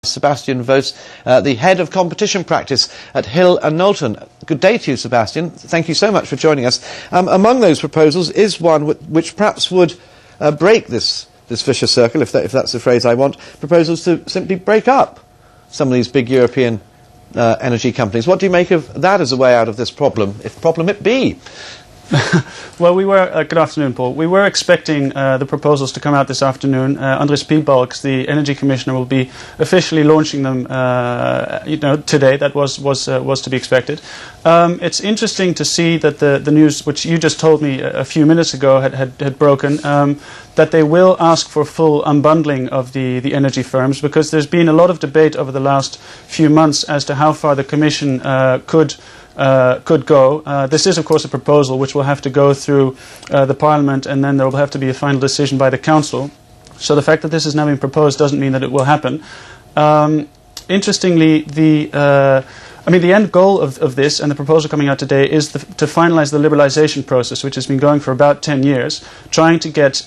Sebastian Vos, the head of competition practice at Hill Knowlton. Good day to you, Sebastian. Thank you so much for joining us. Among those proposals is one which perhaps would break this vicious circle, if that's the phrase I want, proposals to simply break up some of these big European energy companies. What do you make of that as a way out of this problem, if problem it be? Well, good afternoon, Paul. We were expecting the proposals to come out this afternoon. Andris Piebalgs, the Energy Commissioner, will be officially launching them, today. That was to be expected. It's interesting to see that the news, which you just told me a few minutes ago, had broken, that they will ask for full unbundling of the energy firms, because there's been a lot of debate over the last few months as to how far the Commission could go. This is, of course, a proposal which will have to go through the Parliament, and then there will have to be a final decision by the Council. So the fact that this is now being proposed doesn't mean that it will happen. Interestingly, the end goal of this and the proposal coming out today is to finalise the liberalisation process, which has been going for about 10 years, trying to get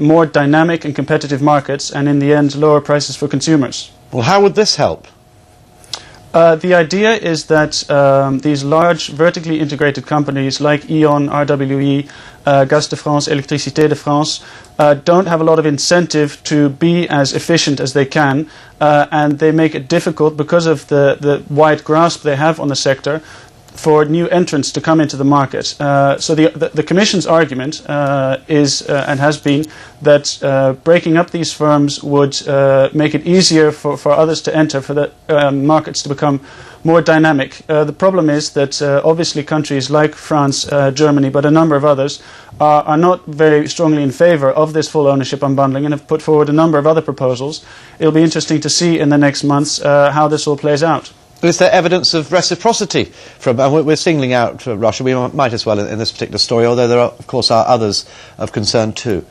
more dynamic and competitive markets, and in the end, lower prices for consumers. Well, how would this help? The idea is that these large vertically integrated companies like E.ON, RWE, Gaz de France, Électricité de France don't have a lot of incentive to be as efficient as they can, and they make it difficult, because of the wide grasp they have on the sector, for new entrants to come into the market. So the Commission's argument is and has been that breaking up these firms would make it easier for others to enter, for the markets to become more dynamic. The problem is that obviously countries like France, Germany, but a number of others are not very strongly in favour of this full ownership unbundling, and have put forward a number of other proposals. It'll be interesting to see in the next months how this all plays out. Is there evidence of reciprocity from? We're singling out Russia. We might as well in this particular story, although there are, of course, others of concern too.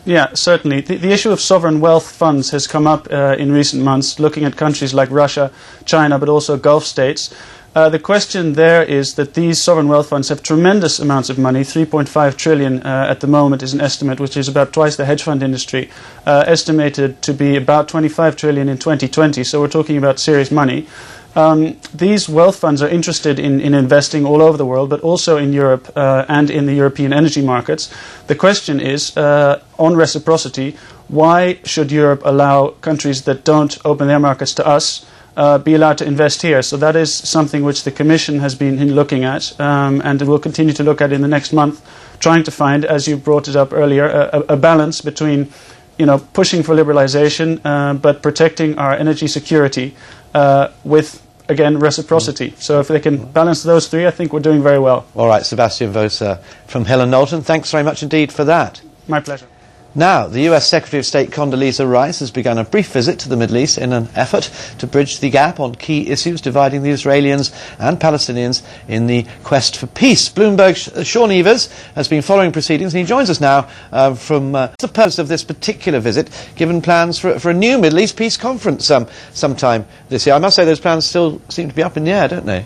Yeah, certainly. The issue of sovereign wealth funds has come up in recent months, looking at countries like Russia, China, but also Gulf states. The question there is that these sovereign wealth funds have tremendous amounts of money. 3.5 trillion at the moment is an estimate, which is about twice the hedge fund industry, estimated to be about 25 trillion in 2020. So we're talking about serious money. These wealth funds are interested in investing all over the world, but also in Europe and in the European energy markets. The question is, on reciprocity, why should Europe allow countries that don't open their markets to us be allowed to invest here? So that is something which the Commission has been looking at, and will continue to look at in the next month, trying to find, as you brought it up earlier, a balance between pushing for liberalisation but protecting our energy security with, again, reciprocity. So if they can balance those three, I think we're doing very well. All right, Sebastian Vos from Hill Knowlton, thanks very much indeed for that. My pleasure. Now, the US Secretary of State Condoleezza Rice has begun a brief visit to the Middle East in an effort to bridge the gap on key issues dividing the Israelis and Palestinians in the quest for peace. Bloomberg's Sean Evers has been following proceedings, and he joins us now from the purpose of this particular visit, given plans for a new Middle East peace conference sometime this year. I must say those plans still seem to be up in the air, don't they?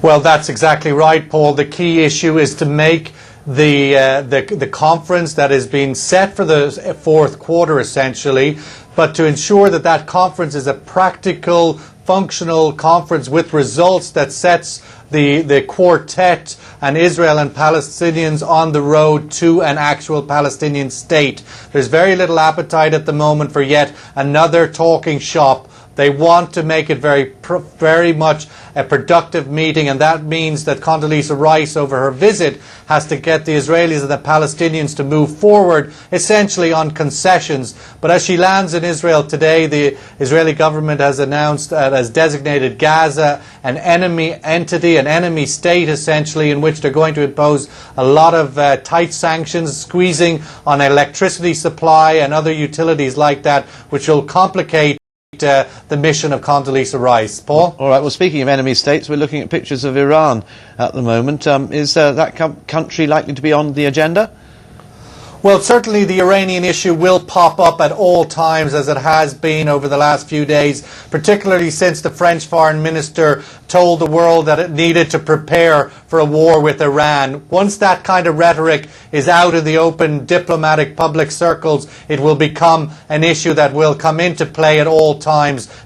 Well, that's exactly right, Paul. The key issue is to make the conference that has been set for the fourth quarter, essentially, but to ensure that conference is a practical, functional conference with results that sets the quartet and Israel and Palestinians on the road to an actual Palestinian state. There's very little appetite at the moment for yet another talking shop. They want to make it very much a productive meeting, and that means that Condoleezza Rice, over her visit, has to get the Israelis and the Palestinians to move forward, essentially on concessions. But as she lands in Israel today, the Israeli government has announced, has designated Gaza an enemy entity, an enemy state, essentially, in which they're going to impose a lot of tight sanctions, squeezing on electricity supply and other utilities like that, which will complicate the mission of Condoleezza Rice. Paul? All right, well, speaking of enemy states, we're looking at pictures of Iran at the moment. Is that country likely to be on the agenda? Well, certainly the Iranian issue will pop up at all times, as it has been over the last few days, particularly since the French foreign minister told the world that it needed to prepare for a war with Iran. Once that kind of rhetoric is out in the open diplomatic public circles, it will become an issue that will come into play at all times.